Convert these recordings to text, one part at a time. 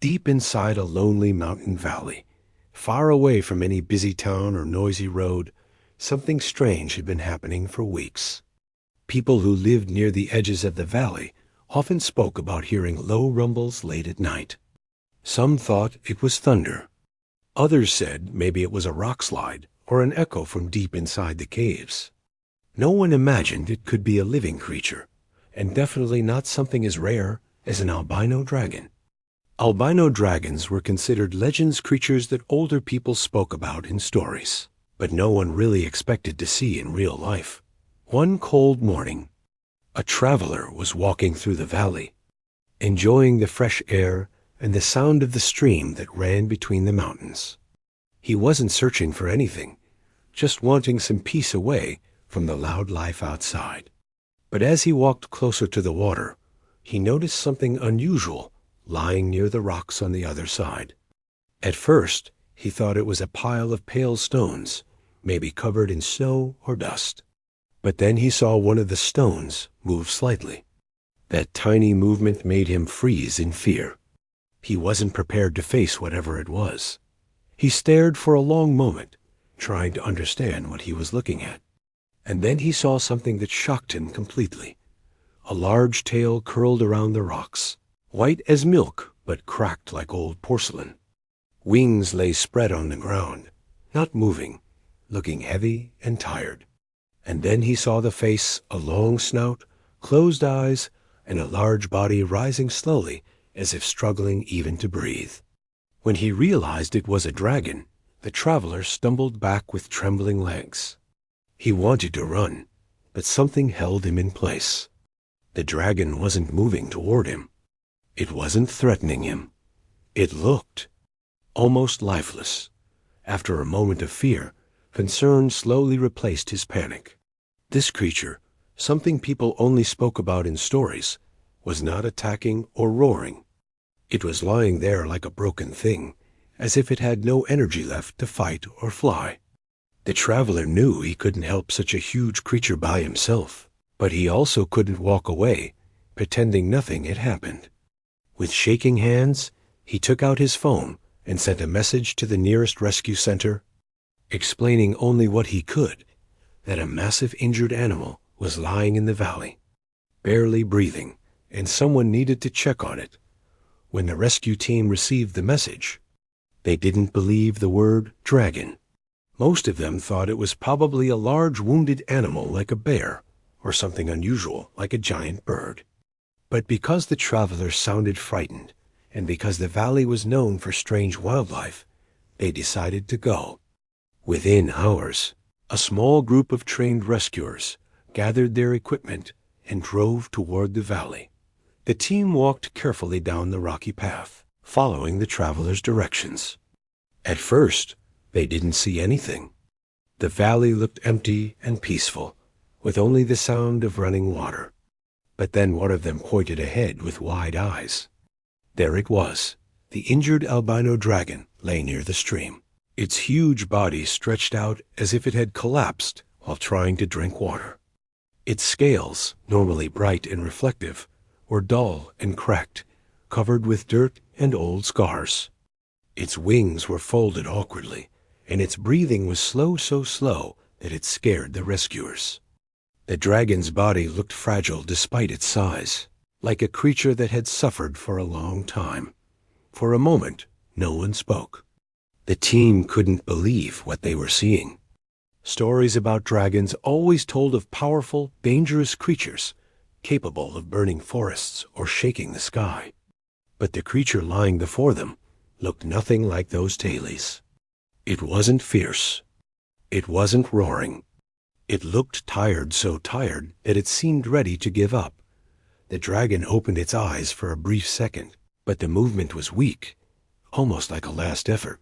deep inside a lonely mountain valley, far away from any busy town or noisy road, something strange had been happening for weeks. People who lived near the edges of the valley often spoke about hearing low rumbles late at night. Some thought it was thunder. Others said maybe it was a rock slide or an echo from deep inside the caves. No one imagined it could be a living creature, and definitely not something as rare as an albino dragon. Albino dragons were considered legends creatures that older people spoke about in stories, but no one really expected to see in real life. One cold morning, a traveler was walking through the valley, enjoying the fresh air and the sound of the stream that ran between the mountains. He wasn't searching for anything, just wanting some peace away from the loud life outside. But as he walked closer to the water, he noticed something unusual lying near the rocks on the other side. At first, he thought it was a pile of pale stones, maybe covered in snow or dust. But then he saw one of the stones move slightly. That tiny movement made him freeze in fear. He wasn't prepared to face whatever it was. He stared for a long moment, trying to understand what he was looking at. And then he saw something that shocked him completely. A large tail curled around the rocks, white as milk but cracked like old porcelain. Wings lay spread on the ground, not moving, looking heavy and tired. And then he saw the face, a long snout, closed eyes, and a large body rising slowly as if struggling even to breathe. When he realized it was a dragon, the traveler stumbled back with trembling legs. He wanted to run, but something held him in place. The dragon wasn't moving toward him. It wasn't threatening him. It looked almost lifeless. After a moment of fear, concern slowly replaced his panic. This creature, something people only spoke about in stories, was not attacking or roaring. It was lying there like a broken thing, as if it had no energy left to fight or fly. The traveler knew he couldn't help such a huge creature by himself, but he also couldn't walk away, pretending nothing had happened. With shaking hands, he took out his phone and sent a message to the nearest rescue center, explaining only what he could, that a massive injured animal was lying in the valley, barely breathing, and someone needed to check on it. When the rescue team received the message, they didn't believe the word dragon. Most of them thought it was probably a large wounded animal like a bear, or something unusual like a giant bird. But because the traveler sounded frightened, and because the valley was known for strange wildlife, they decided to go. Within hours, a small group of trained rescuers gathered their equipment and drove toward the valley. The team walked carefully down the rocky path, following the traveler's directions. At first, they didn't see anything. The valley looked empty and peaceful, with only the sound of running water. But then one of them pointed ahead with wide eyes. There it was. The injured albino dragon lay near the stream. Its huge body stretched out as if it had collapsed while trying to drink water. Its scales, normally bright and reflective, were dull and cracked, covered with dirt and old scars. Its wings were folded awkwardly, and its breathing was so slow that it scared the rescuers. The dragon's body looked fragile despite its size, like a creature that had suffered for a long time. For a moment, no one spoke. The team couldn't believe what they were seeing. Stories about dragons always told of powerful, dangerous creatures, capable of burning forests or shaking the sky. But the creature lying before them looked nothing like those tales. It wasn't fierce. It wasn't roaring. It looked tired, so tired that it seemed ready to give up. The dragon opened its eyes for a brief second, but the movement was weak, almost like a last effort.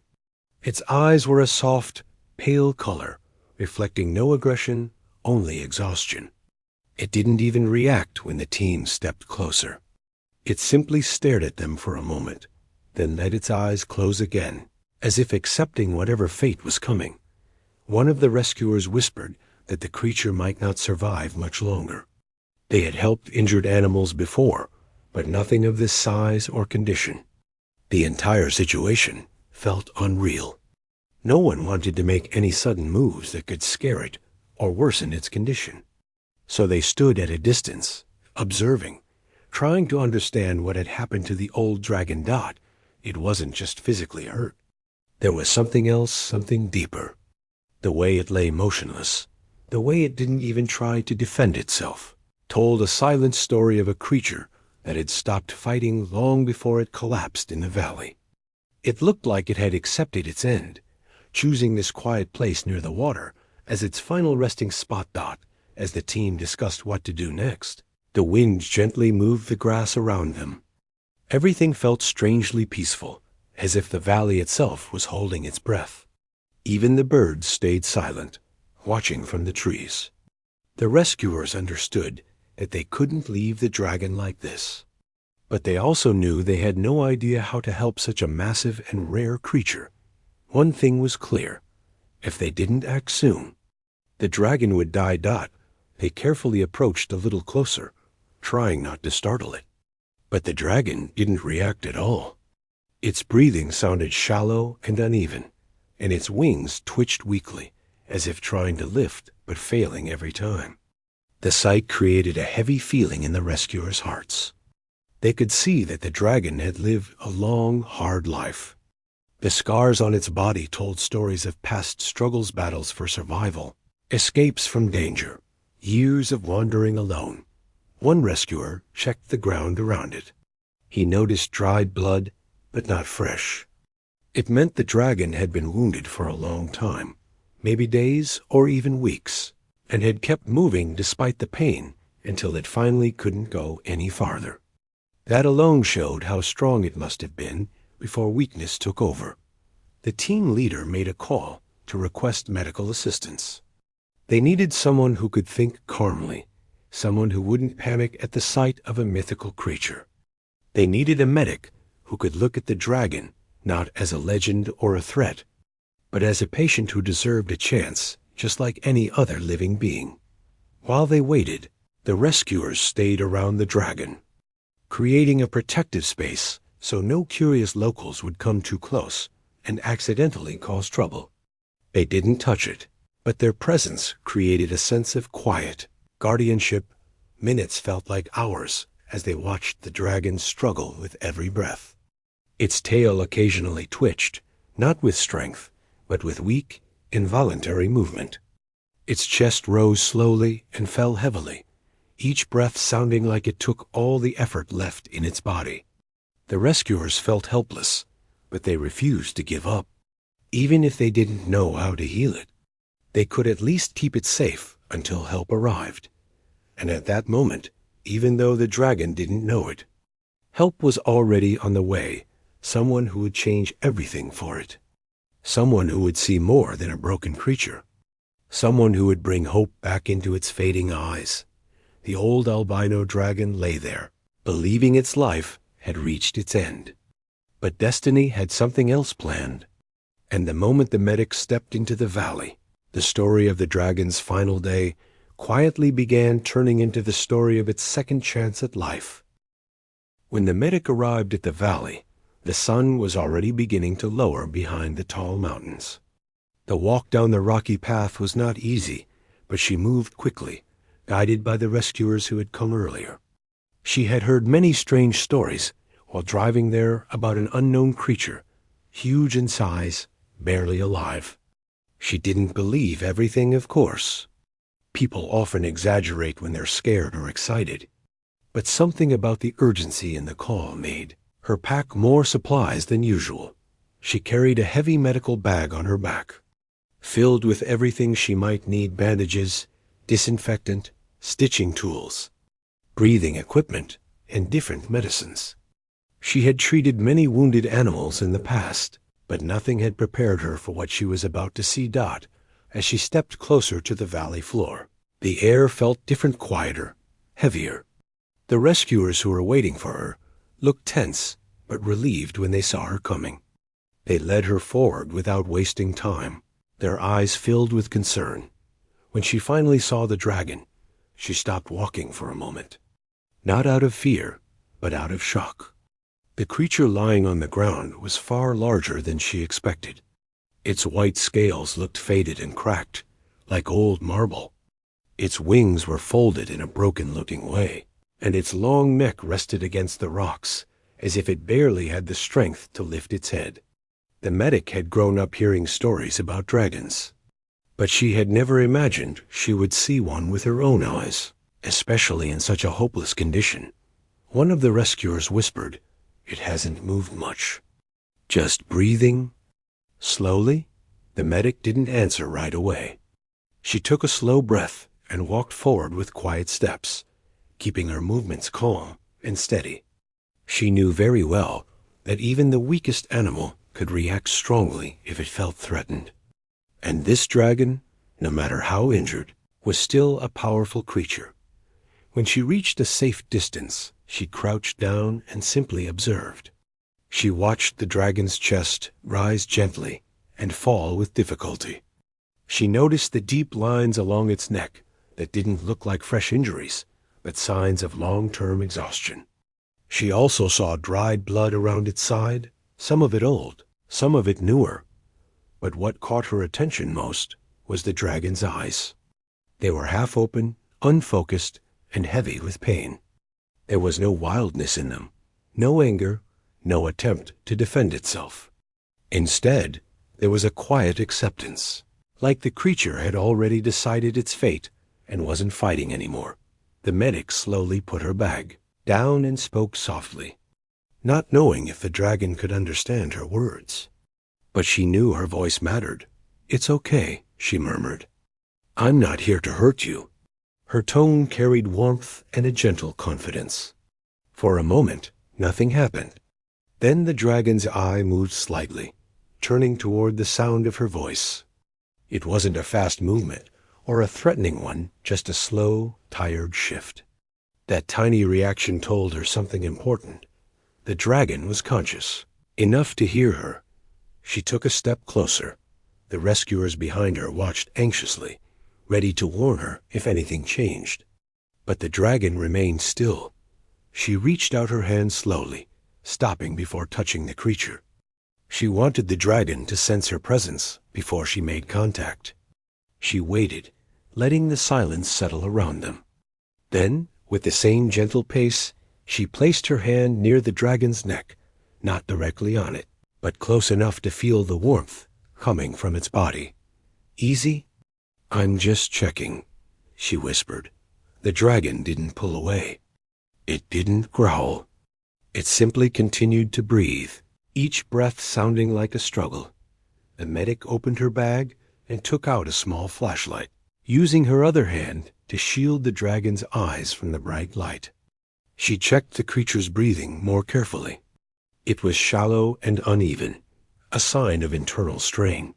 Its eyes were a soft, pale color, reflecting no aggression, only exhaustion. It didn't even react when the team stepped closer. It simply stared at them for a moment, then let its eyes close again, as if accepting whatever fate was coming. One of the rescuers whispered that the creature might not survive much longer. They had helped injured animals before, but nothing of this size or condition. The entire situation felt unreal. No one wanted to make any sudden moves that could scare it or worsen its condition. So they stood at a distance, observing, trying to understand what had happened to the old dragon Dot. It wasn't just physically hurt. There was something else, something deeper. The way it lay motionless, the way it didn't even try to defend itself, told a silent story of a creature that had stopped fighting long before it collapsed in the valley. It looked like it had accepted its end, choosing this quiet place near the water as its final resting spot. As the team discussed what to do next, the wind gently moved the grass around them. Everything felt strangely peaceful, as if the valley itself was holding its breath. Even the birds stayed silent, watching from the trees. The rescuers understood that they couldn't leave the dragon like this. But they also knew they had no idea how to help such a massive and rare creature. One thing was clear. If they didn't act soon, the dragon would die. They carefully approached a little closer, trying not to startle it. But the dragon didn't react at all. Its breathing sounded shallow and uneven, and its wings twitched weakly, as if trying to lift but failing every time. The sight created a heavy feeling in the rescuers' hearts. They could see that the dragon had lived a long, hard life. The scars on its body told stories of past struggles, battles for survival, escapes from danger, years of wandering alone. One rescuer checked the ground around it. He noticed dried blood, but not fresh. It meant the dragon had been wounded for a long time, maybe days or even weeks, and had kept moving despite the pain until it finally couldn't go any farther. That alone showed how strong it must have been before weakness took over. The team leader made a call to request medical assistance. They needed someone who could think calmly, someone who wouldn't panic at the sight of a mythical creature. They needed a medic who could look at the dragon not as a legend or a threat, but as a patient who deserved a chance, just like any other living being. While they waited, the rescuers stayed around the dragon, creating a protective space so no curious locals would come too close and accidentally cause trouble. They didn't touch it, but their presence created a sense of quiet, guardianship. Minutes felt like hours as they watched the dragon struggle with every breath. Its tail occasionally twitched, not with strength, but with weak, involuntary movement. Its chest rose slowly and fell heavily, each breath sounding like it took all the effort left in its body. The rescuers felt helpless, but they refused to give up. Even if they didn't know how to heal it, they could at least keep it safe until help arrived. And at that moment, even though the dragon didn't know it, help was already on the way, someone who would change everything for it. Someone who would see more than a broken creature. Someone who would bring hope back into its fading eyes. The old albino dragon lay there, believing its life had reached its end. But destiny had something else planned. And the moment the medic stepped into the valley, the story of the dragon's final day quietly began turning into the story of its second chance at life. When the medic arrived at the valley, the sun was already beginning to lower behind the tall mountains. The walk down the rocky path was not easy, but she moved quickly, guided by the rescuers who had come earlier. She had heard many strange stories while driving there about an unknown creature, huge in size, barely alive. She didn't believe everything, of course. People often exaggerate when they're scared or excited. But something about the urgency in the call made her pack more supplies than usual. She carried a heavy medical bag on her back, filled with everything she might need: bandages, disinfectant, stitching tools, breathing equipment, and different medicines. She had treated many wounded animals in the past, but nothing had prepared her for what she was about to see. As she stepped closer to the valley floor, the air felt different, quieter, heavier. The rescuers who were waiting for her looked tense but relieved when they saw her coming. They led her forward without wasting time, their eyes filled with concern. When she finally saw the dragon, she stopped walking for a moment, not out of fear, but out of shock. The creature lying on the ground was far larger than she expected. Its white scales looked faded and cracked, like old marble. Its wings were folded in a broken-looking way, and its long neck rested against the rocks, as if it barely had the strength to lift its head. The medic had grown up hearing stories about dragons, but she had never imagined she would see one with her own eyes, especially in such a hopeless condition. One of the rescuers whispered, "It hasn't moved much. Just breathing." Slowly, the medic didn't answer right away. She took a slow breath and walked forward with quiet steps, keeping her movements calm and steady. She knew very well that even the weakest animal could react strongly if it felt threatened. And this dragon, no matter how injured, was still a powerful creature. When she reached a safe distance, she crouched down and simply observed. She watched the dragon's chest rise gently and fall with difficulty. She noticed the deep lines along its neck that didn't look like fresh injuries, but signs of long-term exhaustion. She also saw dried blood around its side, some of it old, some of it newer. But what caught her attention most was the dragon's eyes. They were half open, unfocused, and heavy with pain. There was no wildness in them, no anger, no attempt to defend itself. Instead, there was a quiet acceptance, like the creature had already decided its fate and wasn't fighting anymore. The medic slowly put her bag down and spoke softly, not knowing if the dragon could understand her words. But she knew her voice mattered. "It's okay," she murmured. "I'm not here to hurt you." Her tone carried warmth and a gentle confidence. For a moment, nothing happened. Then the dragon's eye moved slightly, turning toward the sound of her voice. It wasn't a fast movement or a threatening one, just a slow, tired shift. That tiny reaction told her something important. The dragon was conscious, enough to hear her. She took a step closer. The rescuers behind her watched anxiously, ready to warn her if anything changed. But the dragon remained still. She reached out her hand slowly, stopping before touching the creature. She wanted the dragon to sense her presence before she made contact. She waited, letting the silence settle around them. Then, with the same gentle pace, she placed her hand near the dragon's neck, not directly on it, but close enough to feel the warmth coming from its body. "Easy?" "I'm just checking," she whispered. The dragon didn't pull away. It didn't growl. It simply continued to breathe, each breath sounding like a struggle. The medic opened her bag and took out a small flashlight, using her other hand to shield the dragon's eyes from the bright light. She checked the creature's breathing more carefully. It was shallow and uneven, a sign of internal strain.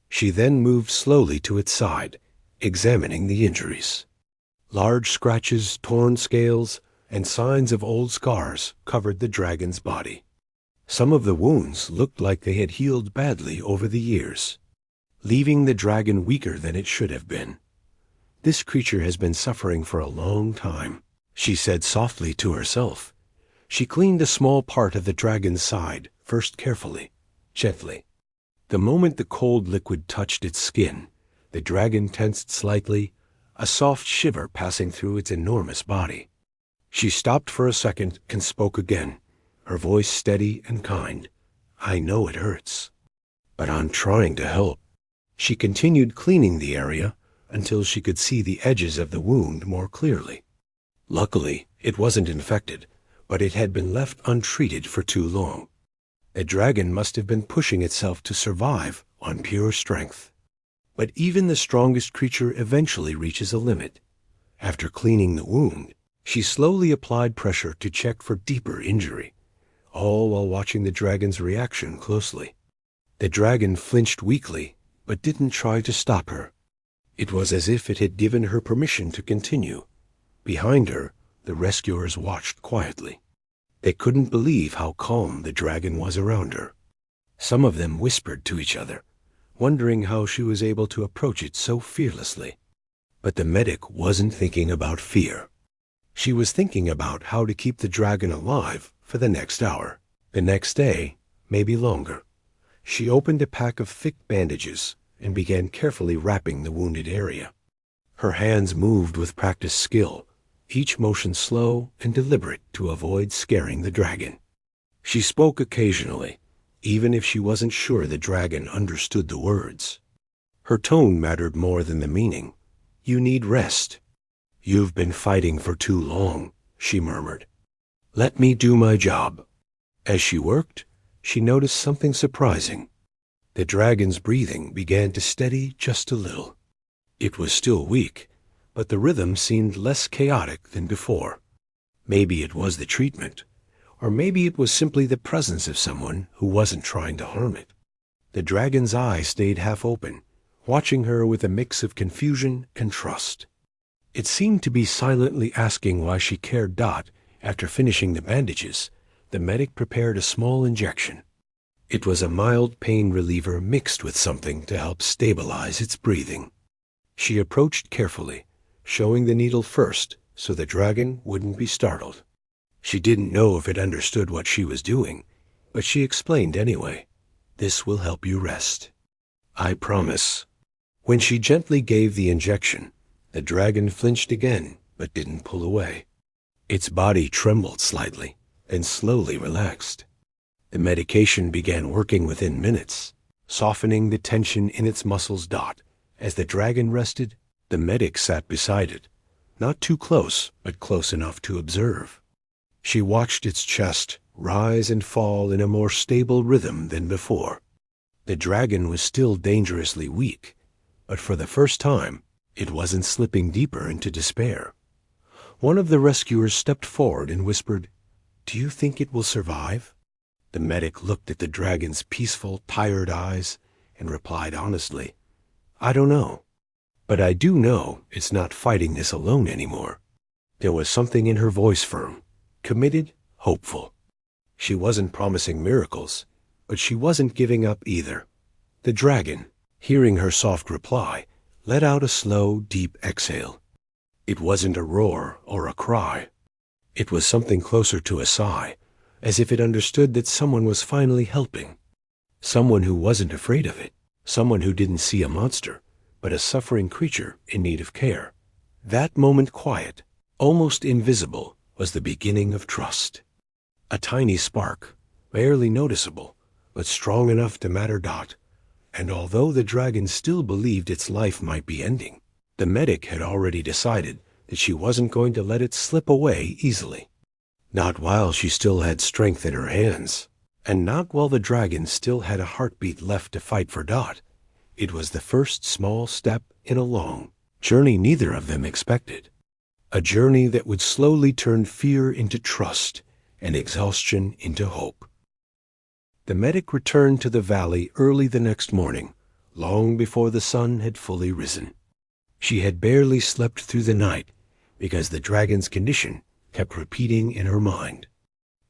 She then moved slowly to its side, examining the injuries. Large scratches, torn scales, and signs of old scars covered the dragon's body. Some of the wounds looked like they had healed badly over the years, leaving the dragon weaker than it should have been. "This creature has been suffering for a long time," she said softly to herself. She cleaned a small part of the dragon's side, first carefully, gently. The moment the cold liquid touched its skin, the dragon tensed slightly, a soft shiver passing through its enormous body. She stopped for a second and spoke again, her voice steady and kind. "I know it hurts, but I'm trying to help." She continued cleaning the area until she could see the edges of the wound more clearly. Luckily, it wasn't infected, but it had been left untreated for too long. The dragon must have been pushing itself to survive on pure strength. But even the strongest creature eventually reaches a limit. After cleaning the wound, she slowly applied pressure to check for deeper injury, all while watching the dragon's reaction closely. The dragon flinched weakly, but didn't try to stop her. It was as if it had given her permission to continue. Behind her, the rescuers watched quietly. They couldn't believe how calm the dragon was around her. Some of them whispered to each other, wondering how she was able to approach it so fearlessly. But the medic wasn't thinking about fear. She was thinking about how to keep the dragon alive for the next hour. The next day, maybe longer, she opened a pack of thick bandages and began carefully wrapping the wounded area. Her hands moved with practiced skill, each motion slow and deliberate to avoid scaring the dragon. She spoke occasionally, even if she wasn't sure the dragon understood the words. Her tone mattered more than the meaning. "You need rest. You've been fighting for too long," she murmured. "Let me do my job." As she worked, she noticed something surprising. The dragon's breathing began to steady just a little. It was still weak, but the rhythm seemed less chaotic than before. Maybe it was the treatment, or maybe it was simply the presence of someone who wasn't trying to harm it. The dragon's eye stayed half open, watching her with a mix of confusion and trust. It seemed to be silently asking why she cared. After finishing the bandages, the medic prepared a small injection. It was a mild pain reliever mixed with something to help stabilize its breathing. She approached carefully, showing the needle first so the dragon wouldn't be startled. She didn't know if it understood what she was doing, but she explained anyway. "This will help you rest. I promise." When she gently gave the injection, the dragon flinched again, but didn't pull away. Its body trembled slightly and slowly relaxed. The medication began working within minutes, softening the tension in its muscles. As the dragon rested, the medic sat beside it, not too close, but close enough to observe. She watched its chest rise and fall in a more stable rhythm than before. The dragon was still dangerously weak, but for the first time, it wasn't slipping deeper into despair. One of the rescuers stepped forward and whispered, "Do you think it will survive?" The medic looked at the dragon's peaceful, tired eyes and replied honestly, "I don't know. But I do know it's not fighting this alone anymore." There was something in her voice firm, committed, hopeful. She wasn't promising miracles, but she wasn't giving up either. The dragon, hearing her soft reply, let out a slow, deep exhale. It wasn't a roar or a cry. It was something closer to a sigh, as if it understood that someone was finally helping. Someone who wasn't afraid of it. Someone who didn't see a monster, but a suffering creature in need of care. That moment, quiet, almost invisible, was the beginning of trust. A tiny spark, barely noticeable, but strong enough to matter. And although the dragon still believed its life might be ending, the medic had already decided that she wasn't going to let it slip away easily. Not while she still had strength in her hands, and not while the dragon still had a heartbeat left to fight for. It was the first small step in a long journey neither of them expected. A journey that would slowly turn fear into trust and exhaustion into hope. The medic returned to the valley early the next morning, long before the sun had fully risen. She had barely slept through the night because the dragon's condition kept repeating in her mind.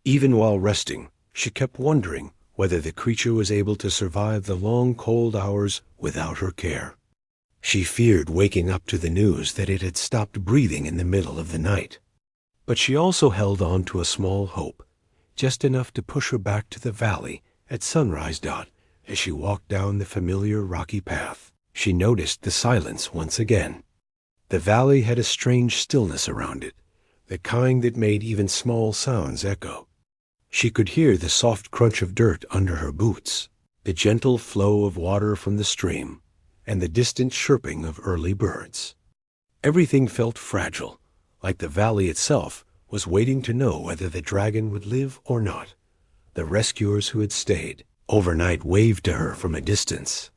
Even while resting, she kept wondering whether the creature was able to survive the long, cold hours without her care. She feared waking up to the news that it had stopped breathing in the middle of the night. But she also held on to a small hope, just enough to push her back to the valley at sunrise. As she walked down the familiar rocky path, she noticed the silence once again. The valley had a strange stillness around it, the kind that made even small sounds echo. She could hear the soft crunch of dirt under her boots, the gentle flow of water from the stream, and the distant chirping of early birds. Everything felt fragile, like the valley itself was waiting to know whether the dragon would live or not. The rescuers who had stayed overnight waved to her from a distance.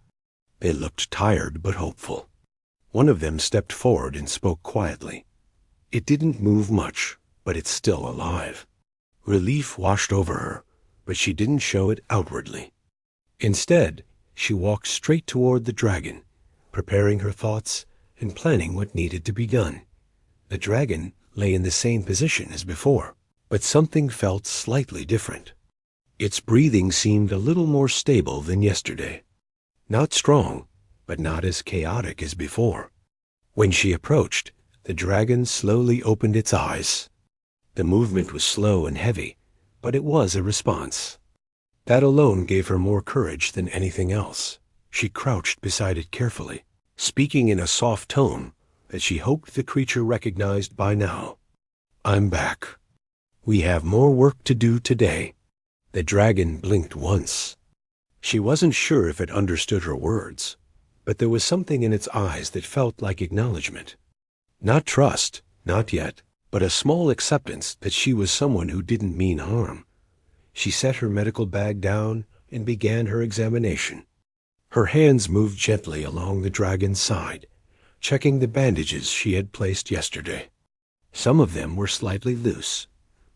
They looked tired but hopeful. One of them stepped forward and spoke quietly. It didn't move much, but it's still alive. Relief washed over her, but she didn't show it outwardly. Instead, she walked straight toward the dragon, preparing her thoughts and planning what needed to be done. The dragon lay in the same position as before, but something felt slightly different. Its breathing seemed a little more stable than yesterday. Not strong, but not as chaotic as before. When she approached, the dragon slowly opened its eyes. The movement was slow and heavy, but it was a response. That alone gave her more courage than anything else. She crouched beside it carefully, speaking in a soft tone that she hoped the creature recognized by now. "I'm back. We have more work to do today." The dragon blinked once. She wasn't sure if it understood her words, but there was something in its eyes that felt like acknowledgement. Not trust, not yet, but a small acceptance that she was someone who didn't mean harm. She set her medical bag down and began her examination. Her hands moved gently along the dragon's side, checking the bandages she had placed yesterday. Some of them were slightly loose,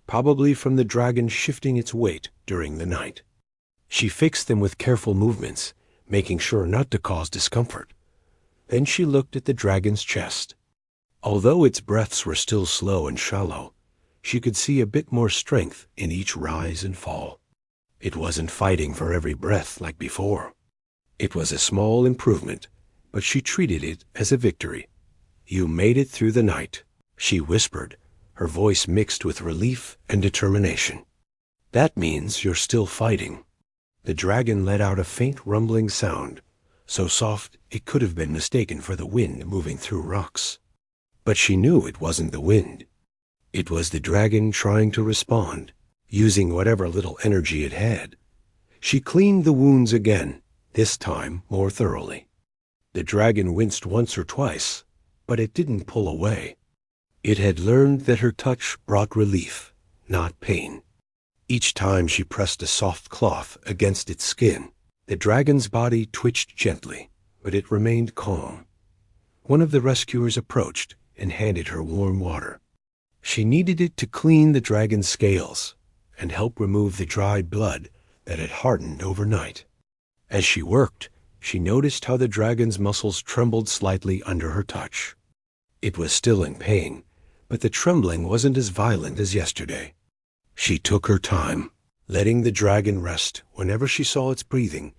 probably from the dragon shifting its weight during the night. She fixed them with careful movements, making sure not to cause discomfort. Then she looked at the dragon's chest. Although its breaths were still slow and shallow, she could see a bit more strength in each rise and fall. It wasn't fighting for every breath like before. It was a small improvement, but she treated it as a victory. "You made it through the night," she whispered, her voice mixed with relief and determination. "That means you're still fighting." The dragon let out a faint rumbling sound, so soft it could have been mistaken for the wind moving through rocks. But she knew it wasn't the wind. It was the dragon trying to respond, using whatever little energy it had. She cleaned the wounds again, this time more thoroughly. The dragon winced once or twice, but it didn't pull away. It had learned that her touch brought relief, not pain. Each time she pressed a soft cloth against its skin, the dragon's body twitched gently, but it remained calm. One of the rescuers approached and handed her warm water. She needed it to clean the dragon's scales and help remove the dried blood that had hardened overnight. As she worked, she noticed how the dragon's muscles trembled slightly under her touch. It was still in pain, but the trembling wasn't as violent as yesterday. She took her time, letting the dragon rest whenever she saw its breathing.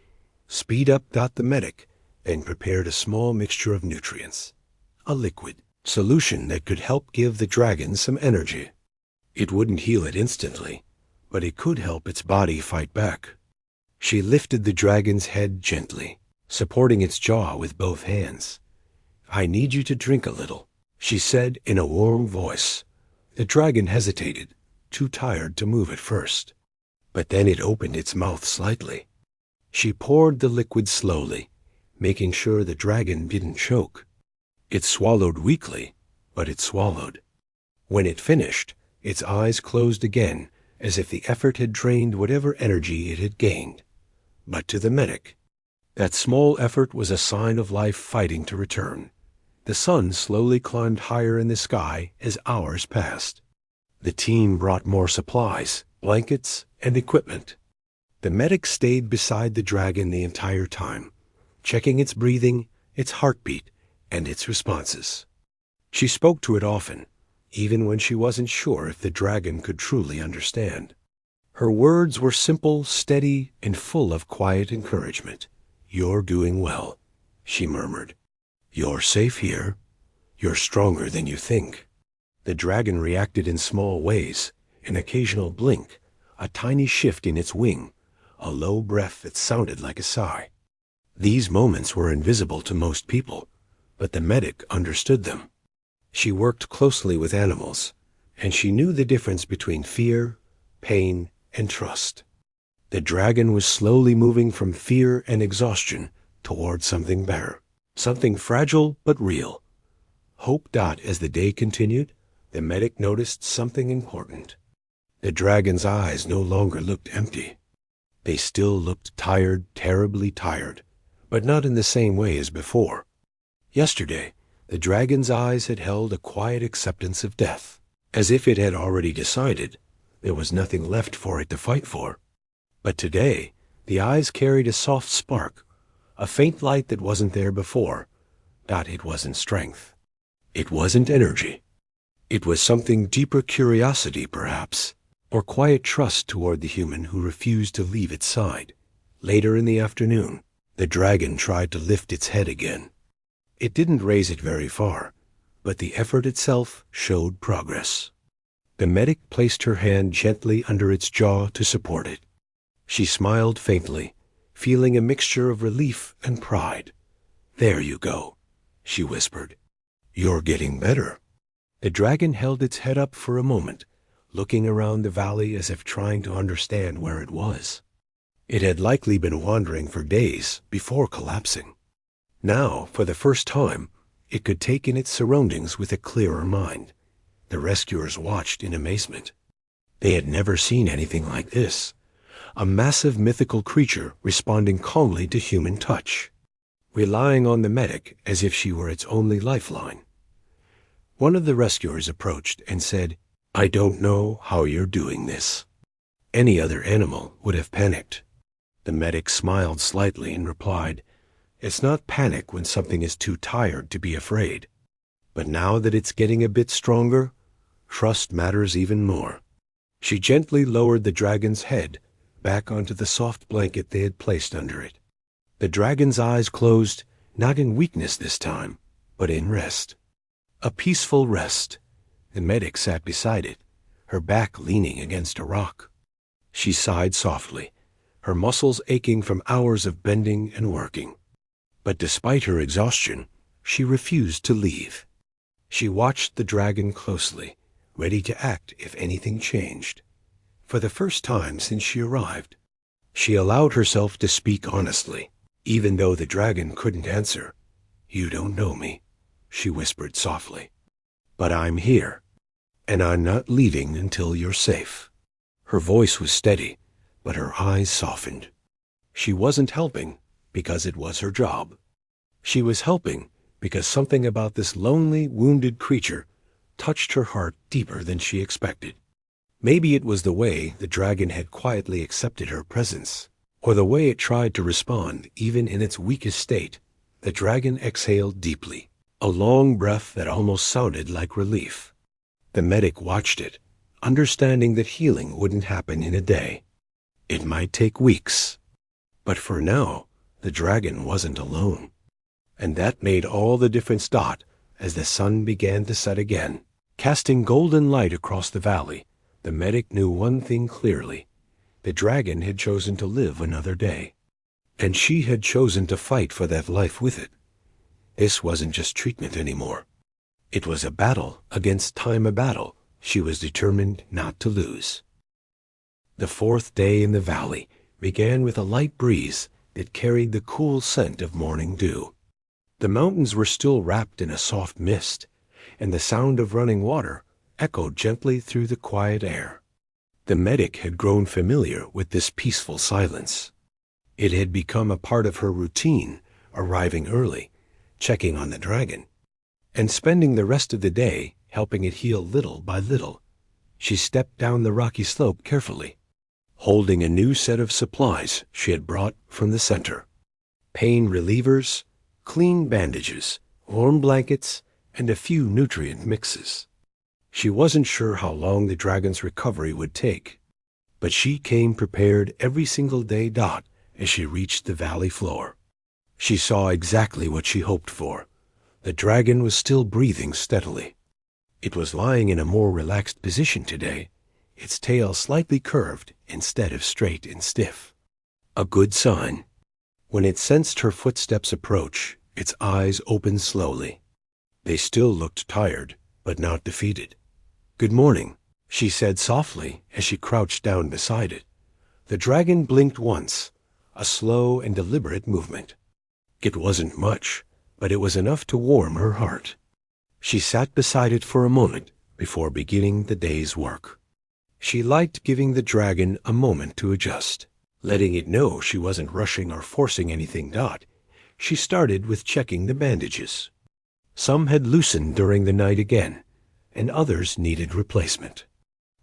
Speed up the medic, and prepared a small mixture of nutrients, a liquid solution that could help give the dragon some energy. It wouldn't heal it instantly, but it could help its body fight back. She lifted the dragon's head gently, supporting its jaw with both hands. "I need you to drink a little," she said in a warm voice. The dragon hesitated, too tired to move at first. But then it opened its mouth slightly. She poured the liquid slowly, making sure the dragon didn't choke. It swallowed weakly, but it swallowed. When it finished, its eyes closed again, as if the effort had drained whatever energy it had gained. But to the medic, that small effort was a sign of life fighting to return. The sun slowly climbed higher in the sky as hours passed. The team brought more supplies, blankets, and equipment. The medic stayed beside the dragon the entire time, checking its breathing, its heartbeat, and its responses. She spoke to it often, even when she wasn't sure if the dragon could truly understand. Her words were simple, steady, and full of quiet encouragement. "You're doing well," she murmured. "You're safe here. You're stronger than you think." The dragon reacted in small ways, an occasional blink, a tiny shift in its wing, a low breath that sounded like a sigh. These moments were invisible to most people, but the medic understood them. She worked closely with animals, and she knew the difference between fear, pain, and trust. The dragon was slowly moving from fear and exhaustion toward something better, something fragile but real. Hope. As the day continued, the medic noticed something important. The dragon's eyes no longer looked empty. They still looked tired, terribly tired, but not in the same way as before. Yesterday, the dragon's eyes had held a quiet acceptance of death, as if it had already decided there was nothing left for it to fight for. But today, the eyes carried a soft spark, a faint light that wasn't there before. It wasn't strength. It wasn't energy. It was something deeper, curiosity perhaps, or quiet trust toward the human who refused to leave its side. Later in the afternoon, the dragon tried to lift its head again. It didn't raise it very far, but the effort itself showed progress. The medic placed her hand gently under its jaw to support it. She smiled faintly, feeling a mixture of relief and pride. "There you go," she whispered. "You're getting better." The dragon held its head up for a moment, looking around the valley as if trying to understand where it was. It had likely been wandering for days before collapsing. Now, for the first time, it could take in its surroundings with a clearer mind. The rescuers watched in amazement. They had never seen anything like this. A massive mythical creature responding calmly to human touch, relying on the medic as if she were its only lifeline. One of the rescuers approached and said, "I don't know how you're doing this." Any other animal would have panicked. The medic smiled slightly and replied, "It's not panic when something is too tired to be afraid. But now that it's getting a bit stronger, trust matters even more." She gently lowered the dragon's head back onto the soft blanket they had placed under it. The dragon's eyes closed, not in weakness this time, but in rest. A peaceful rest. The medic sat beside it, her back leaning against a rock. She sighed softly, her muscles aching from hours of bending and working. But despite her exhaustion, she refused to leave. She watched the dragon closely, ready to act if anything changed. For the first time since she arrived, she allowed herself to speak honestly, even though the dragon couldn't answer. "You don't know me," she whispered softly. "But I'm here, and I'm not leaving until you're safe." Her voice was steady, but her eyes softened. She wasn't helping because it was her job. She was helping because something about this lonely, wounded creature touched her heart deeper than she expected. Maybe it was the way the dragon had quietly accepted her presence, or the way it tried to respond even in its weakest state. The dragon exhaled deeply, a long breath that almost sounded like relief. The medic watched it, understanding that healing wouldn't happen in a day. It might take weeks. But for now, the dragon wasn't alone. And that made all the difference. As the sun began to set again, casting golden light across the valley, the medic knew one thing clearly. The dragon had chosen to live another day. And she had chosen to fight for that life with it. This wasn't just treatment anymore. It was a battle against time, a battle she was determined not to lose. The fourth day in the valley began with a light breeze that carried the cool scent of morning dew. The mountains were still wrapped in a soft mist, and the sound of running water echoed gently through the quiet air. The medic had grown familiar with this peaceful silence. It had become a part of her routine, arriving early, checking on the dragon, and spending the rest of the day helping it heal little by little. She stepped down the rocky slope carefully, holding a new set of supplies she had brought from the center. Pain relievers, clean bandages, warm blankets, and a few nutrient mixes. She wasn't sure how long the dragon's recovery would take, but she came prepared every single day. As she reached the valley floor, she saw exactly what she hoped for. The dragon was still breathing steadily. It was lying in a more relaxed position today, its tail slightly curved instead of straight and stiff. A good sign. When it sensed her footsteps approach, its eyes opened slowly. They still looked tired, but not defeated. "Good morning," she said softly as she crouched down beside it. The dragon blinked once, a slow and deliberate movement. It wasn't much, but it was enough to warm her heart. She sat beside it for a moment before beginning the day's work. She liked giving the dragon a moment to adjust, letting it know she wasn't rushing or forcing anything. She started with checking the bandages. Some had loosened during the night again, and others needed replacement.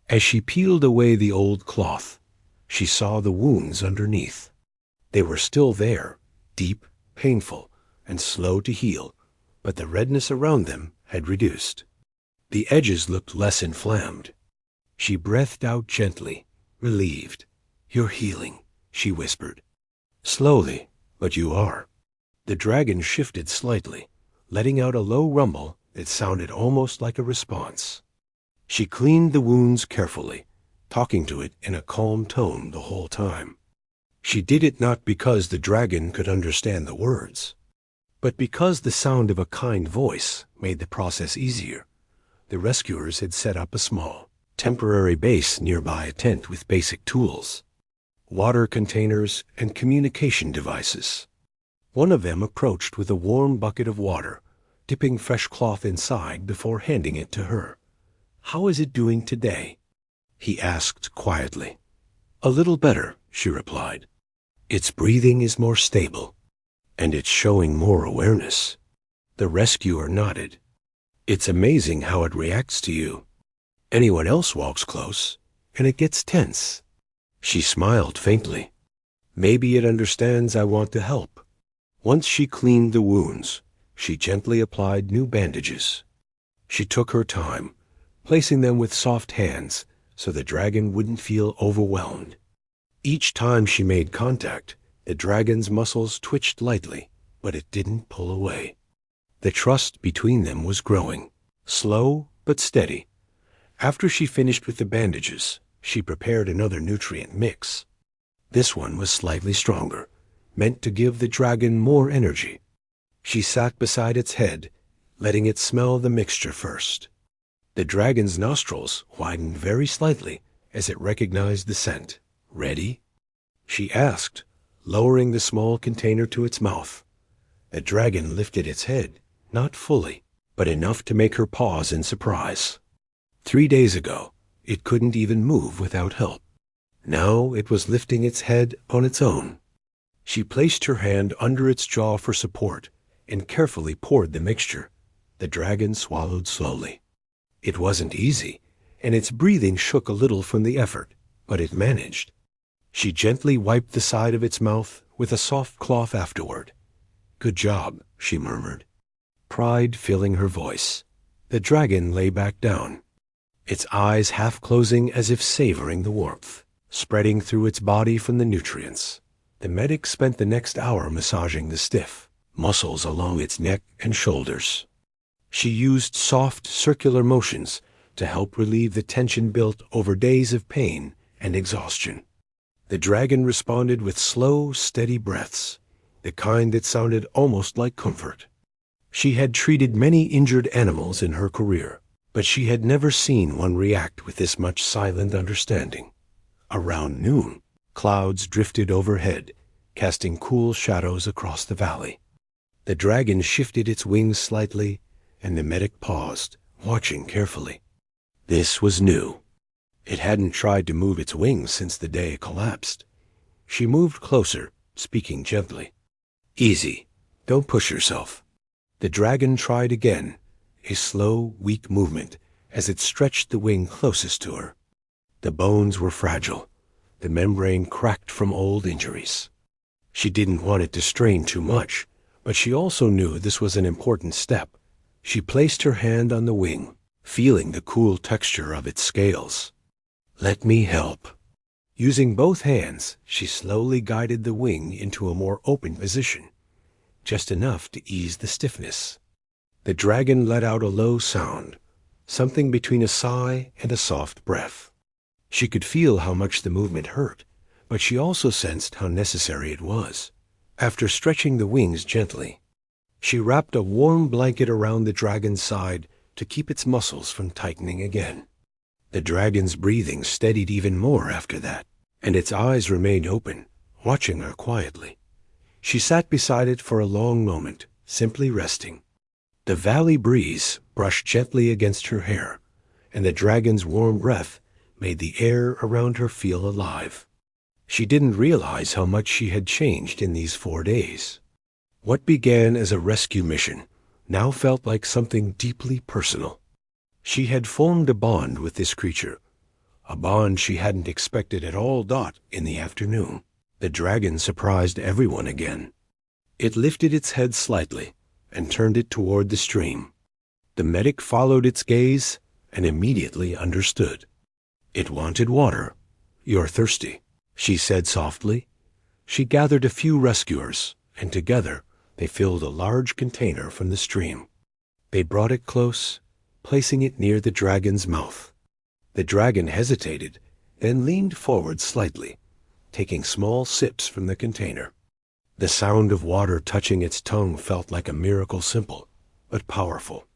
As she peeled away the old cloth, she saw the wounds underneath. They were still there, deep, painful, and slow to heal, but the redness around them had reduced. The edges looked less inflamed. She breathed out gently, relieved. "You're healing," she whispered. "Slowly, but you are." The dragon shifted slightly, letting out a low rumble that sounded almost like a response. She cleaned the wounds carefully, talking to it in a calm tone the whole time. She did it not because the dragon could understand the words, but because the sound of a kind voice made the process easier. The rescuers had set up a small, temporary base nearby, a tent with basic tools, water containers, and communication devices. One of them approached with a warm bucket of water, dipping fresh cloth inside before handing it to her. "How is it doing today?" he asked quietly. "A little better," she replied. "Its breathing is more stable, and it's showing more awareness." The rescuer nodded. "It's amazing how it reacts to you. Anyone else walks close, and it gets tense." She smiled faintly. "Maybe it understands I want to help." Once she cleaned the wounds, she gently applied new bandages. She took her time, placing them with soft hands so the dragon wouldn't feel overwhelmed. Each time she made contact, the dragon's muscles twitched lightly, but it didn't pull away. The trust between them was growing, slow but steady. After she finished with the bandages, she prepared another nutrient mix. This one was slightly stronger, meant to give the dragon more energy. She sat beside its head, letting it smell the mixture first. The dragon's nostrils widened very slightly as it recognized the scent. "Ready?" she asked, lowering the small container to its mouth. The dragon lifted its head, not fully, but enough to make her pause in surprise. 3 days ago, it couldn't even move without help. Now it was lifting its head on its own. She placed her hand under its jaw for support and carefully poured the mixture. The dragon swallowed slowly. It wasn't easy, and its breathing shook a little from the effort, but it managed. She gently wiped the side of its mouth with a soft cloth afterward. "Good job," she murmured, pride filling her voice. The dragon lay back down, its eyes half closing as if savoring the warmth spreading through its body from the nutrients. The medic spent the next hour massaging the stiff muscles along its neck and shoulders. She used soft, circular motions to help relieve the tension built over days of pain and exhaustion. The dragon responded with slow, steady breaths, the kind that sounded almost like comfort. She had treated many injured animals in her career, but she had never seen one react with this much silent understanding. Around noon, clouds drifted overhead, casting cool shadows across the valley. The dragon shifted its wings slightly, and the medic paused, watching carefully. This was new. It hadn't tried to move its wings since the day it collapsed. She moved closer, speaking gently. "Easy. Don't push yourself." The dragon tried again, a slow, weak movement as it stretched the wing closest to her. The bones were fragile, the membrane cracked from old injuries. She didn't want it to strain too much, but she also knew this was an important step. She placed her hand on the wing, feeling the cool texture of its scales. "Let me help." Using both hands, she slowly guided the wing into a more open position, just enough to ease the stiffness. The dragon let out a low sound, something between a sigh and a soft breath. She could feel how much the movement hurt, but she also sensed how necessary it was. After stretching the wings gently, she wrapped a warm blanket around the dragon's side to keep its muscles from tightening again. The dragon's breathing steadied even more after that, and its eyes remained open, watching her quietly. She sat beside it for a long moment, simply resting. The valley breeze brushed gently against her hair, and the dragon's warm breath made the air around her feel alive. She didn't realize how much she had changed in these 4 days. What began as a rescue mission now felt like something deeply personal. She had formed a bond with this creature, a bond she hadn't expected at all. In the afternoon, the dragon surprised everyone again. It lifted its head slightly and turned it toward the stream. The medic followed its gaze and immediately understood. It wanted water. "You're thirsty," she said softly. She gathered a few rescuers, and together they filled a large container from the stream. They brought it close, placing it near the dragon's mouth. The dragon hesitated, then leaned forward slightly, taking small sips from the container. The sound of water touching its tongue felt like a miracle, simple but powerful.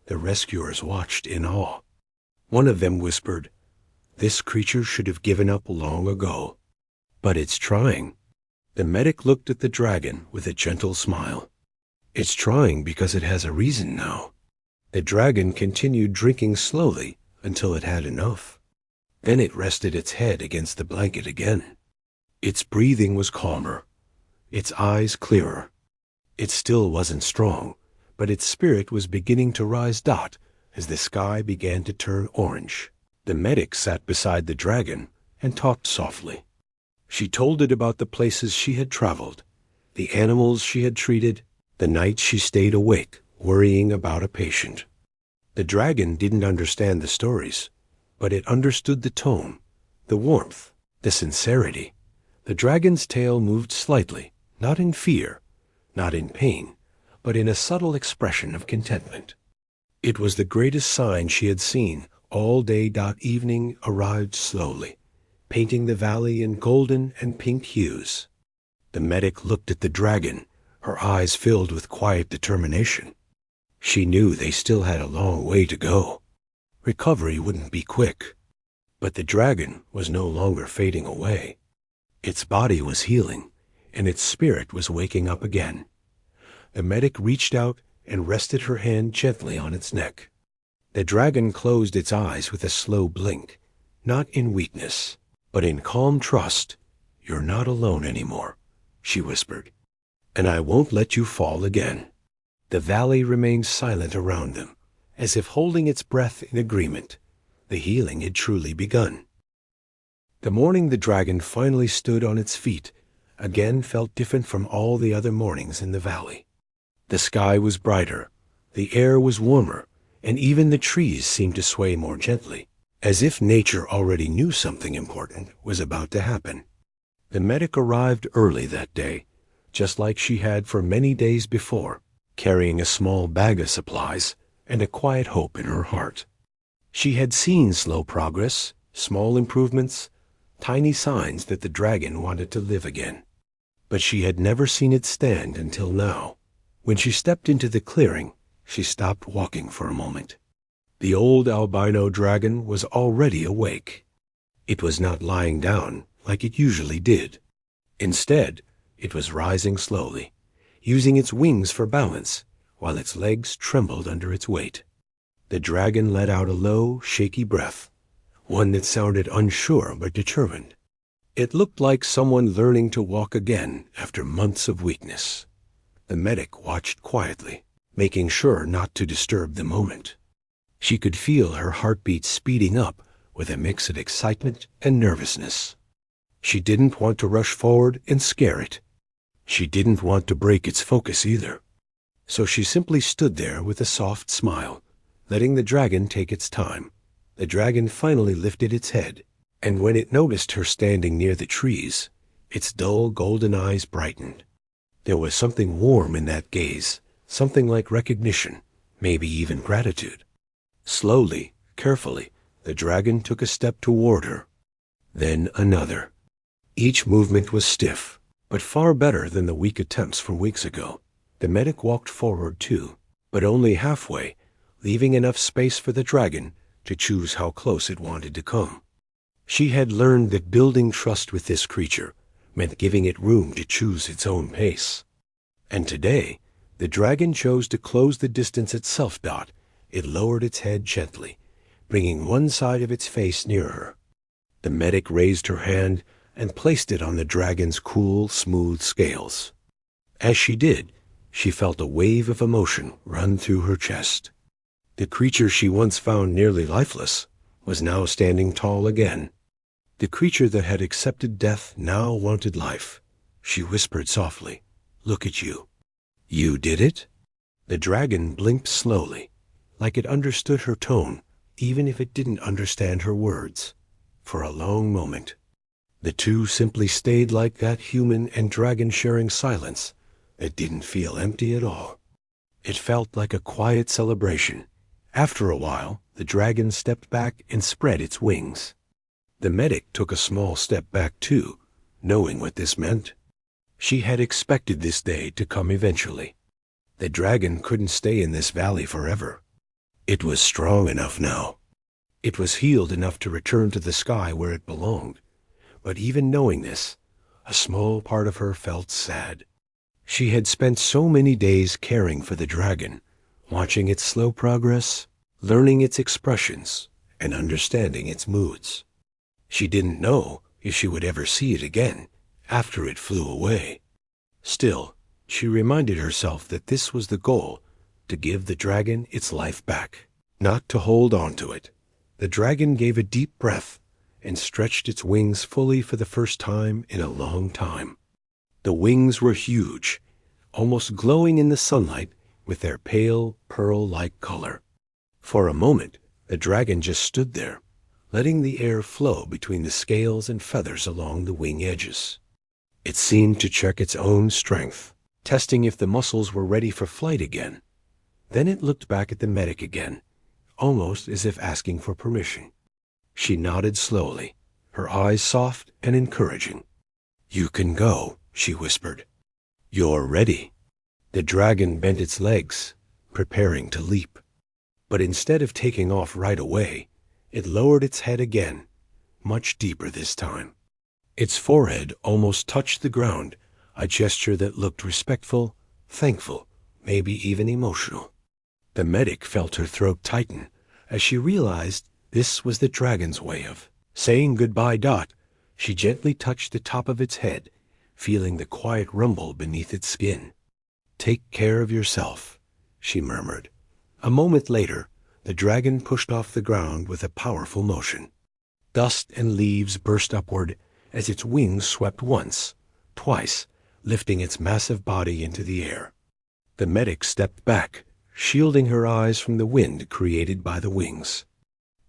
The rescuers watched in awe. One of them whispered, "This creature should have given up long ago. But it's trying." The medic looked at the dragon with a gentle smile. "It's trying because it has a reason now." The dragon continued drinking slowly until it had enough. Then it rested its head against the blanket again. Its breathing was calmer, its eyes clearer. It still wasn't strong, but its spirit was beginning to rise as the sky began to turn orange. The medic sat beside the dragon and talked softly. She told it about the places she had traveled, the animals she had treated, the nights she stayed awake, worrying about a patient. The dragon didn't understand the stories, but it understood the tone, the warmth, the sincerity. The dragon's tail moved slightly, not in fear, not in pain, but in a subtle expression of contentment. It was the greatest sign she had seen all day. Evening arrived slowly, painting the valley in golden and pink hues. The medic looked at the dragon, her eyes filled with quiet determination. She knew they still had a long way to go. Recovery wouldn't be quick. But the dragon was no longer fading away. Its body was healing, and its spirit was waking up again. The medic reached out and rested her hand gently on its neck. The dragon closed its eyes with a slow blink, not in weakness, but in calm trust. "You're not alone anymore," she whispered, "and I won't let you fall again." The valley remained silent around them, as if holding its breath in agreement. The healing had truly begun. The morning the dragon finally stood on its feet again felt different from all the other mornings in the valley. The sky was brighter, the air was warmer, and even the trees seemed to sway more gently, as if nature already knew something important was about to happen. The medic arrived early that day, just like she had for many days before, carrying a small bag of supplies and a quiet hope in her heart. She had seen slow progress, small improvements, tiny signs that the dragon wanted to live again. But she had never seen it stand until now. When she stepped into the clearing, she stopped walking for a moment. The old albino dragon was already awake. It was not lying down like it usually did. Instead, it was rising slowly, using its wings for balance, while its legs trembled under its weight. The dragon let out a low, shaky breath, one that sounded unsure but determined. It looked like someone learning to walk again after months of weakness. The medic watched quietly, making sure not to disturb the moment. She could feel her heartbeat speeding up with a mix of excitement and nervousness. She didn't want to rush forward and scare it. She didn't want to break its focus either. So she simply stood there with a soft smile, letting the dragon take its time. The dragon finally lifted its head, and when it noticed her standing near the trees, its dull golden eyes brightened. There was something warm in that gaze, something like recognition, maybe even gratitude. Slowly, carefully, the dragon took a step toward her, then another. Each movement was stiff, but far better than the weak attempts from weeks ago. The medic walked forward too, but only halfway, leaving enough space for the dragon to choose how close it wanted to come. She had learned that building trust with this creature meant giving it room to choose its own pace. And today, the dragon chose to close the distance itself. It lowered its head gently, bringing one side of its face near her. The medic raised her hand and placed it on the dragon's cool, smooth scales. As she did, she felt a wave of emotion run through her chest. The creature she once found nearly lifeless was now standing tall again. The creature that had accepted death now wanted life. She whispered softly, "Look at you." "You did it?" The dragon blinked slowly, like it understood her tone, even if it didn't understand her words. For a long moment, the two simply stayed like that, human and dragon sharing silence that didn't feel empty at all. It felt like a quiet celebration, After a while, the dragon stepped back and spread its wings. The medic took a small step back too, knowing what this meant. She had expected this day to come eventually. The dragon couldn't stay in this valley forever. It was strong enough now. It was healed enough to return to the sky where it belonged. But even knowing this, a small part of her felt sad. She had spent so many days caring for the dragon, watching its slow progress, learning its expressions, and understanding its moods. She didn't know if she would ever see it again after it flew away. Still, she reminded herself that this was the goal, to give the dragon its life back, not to hold on to it. The dragon gave a deep breath and stretched its wings fully for the first time in a long time. The wings were huge, almost glowing in the sunlight with their pale, pearl-like color. For a moment, the dragon just stood there, letting the air flow between the scales and feathers along the wing edges. It seemed to check its own strength, testing if the muscles were ready for flight again. Then it looked back at the medic again, almost as if asking for permission. She nodded slowly, her eyes soft and encouraging. "You can go," she whispered. "You're ready." The dragon bent its legs, preparing to leap. But instead of taking off right away, it lowered its head again, much deeper this time. Its forehead almost touched the ground, a gesture that looked respectful, thankful, maybe even emotional. The medic felt her throat tighten as she realized this was the dragon's way of saying goodbye. She gently touched the top of its head, feeling the quiet rumble beneath its skin. "Take care of yourself," she murmured. A moment later, the dragon pushed off the ground with a powerful motion. Dust and leaves burst upward as its wings swept once, twice, lifting its massive body into the air. The medic stepped back, shielding her eyes from the wind created by the wings.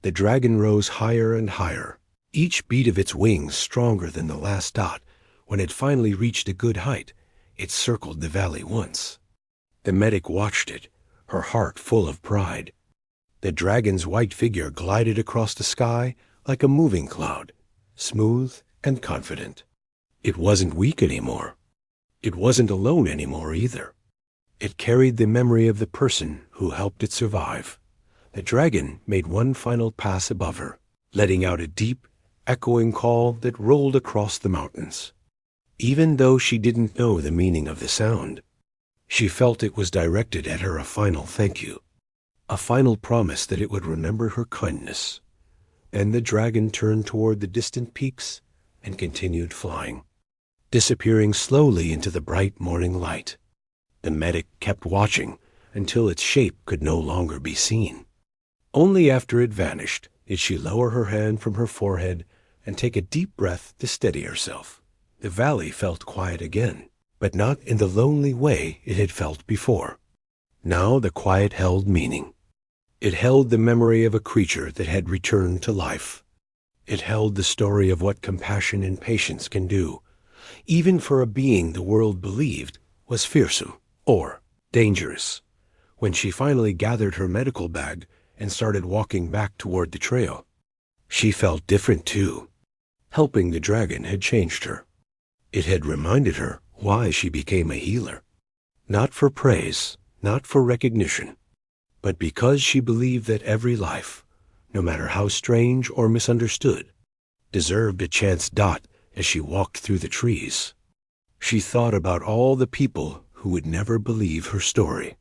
The dragon rose higher and higher, each beat of its wings stronger than the last dot. When it finally reached a good height, it circled the valley once. The medic watched it, her heart full of pride. The dragon's white figure glided across the sky like a moving cloud, smooth and confident. It wasn't weak anymore. It wasn't alone anymore either. It carried the memory of the person who helped it survive. The dragon made one final pass above her, letting out a deep, echoing call that rolled across the mountains. Even though she didn't know the meaning of the sound, she felt it was directed at her a final thank you, a final promise that it would remember her kindness. Then the dragon turned toward the distant peaks and continued flying, disappearing slowly into the bright morning light. The medic kept watching until its shape could no longer be seen. Only after it vanished did she lower her hand from her forehead and take a deep breath to steady herself. The valley felt quiet again, but not in the lonely way it had felt before. Now the quiet held meaning. It held the memory of a creature that had returned to life. It held the story of what compassion and patience can do, even for a being the world believed was fearsome or dangerous. When she finally gathered her medical bag and started walking back toward the trail, she felt different too. Helping the dragon had changed her. It had reminded her why she became a healer. Not for praise, not for recognition, but because she believed that every life, no matter how strange or misunderstood, deserved a chance. As she walked through the trees, she thought about all the people who would never believe her story.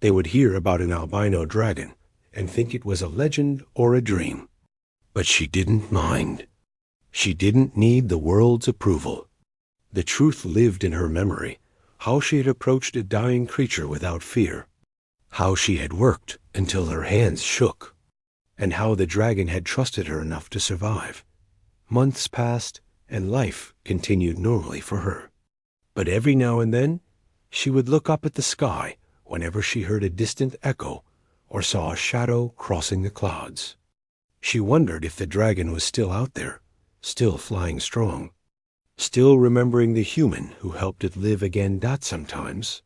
They would hear about an albino dragon and think it was a legend or a dream. But she didn't mind. She didn't need the world's approval. The truth lived in her memory, how she had approached a dying creature without fear, how she had worked until her hands shook, and how the dragon had trusted her enough to survive. Months passed, and life continued normally for her. But every now and then, she would look up at the sky whenever she heard a distant echo or saw a shadow crossing the clouds. She wondered if the dragon was still out there, still flying strong, still remembering the human who helped it live again. Sometimes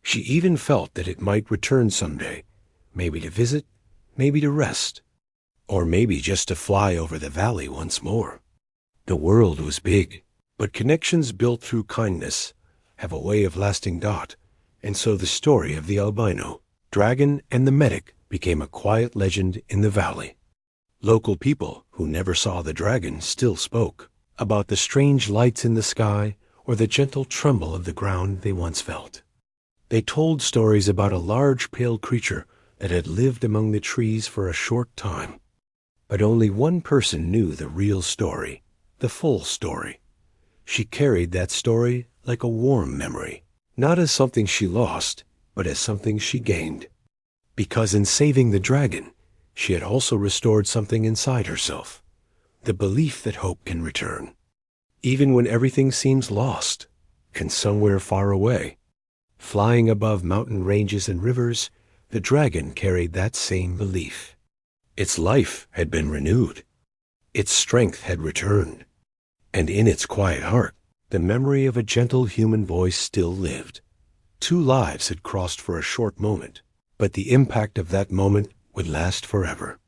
she even felt that it might return someday, maybe to visit, maybe to rest, or maybe just to fly over the valley once more. The world was big, but connections built through kindness have a way of lasting. And so the story of the albino, dragon, and the medic became a quiet legend in the valley. Local people who never saw the dragon still spoke about the strange lights in the sky or the gentle tremble of the ground they once felt. They told stories about a large pale creature that had lived among the trees for a short time. But only one person knew the real story, the full story. She carried that story like a warm memory, not as something she lost, but as something she gained. Because in saving the dragon, she had also restored something inside herself, the belief that hope can return. Even when everything seems lost, can somewhere far away. Flying above mountain ranges and rivers, the dragon carried that same belief. Its life had been renewed. Its strength had returned. And in its quiet heart, the memory of a gentle human voice still lived. 2 lives had crossed for a short moment, but the impact of that moment would last forever.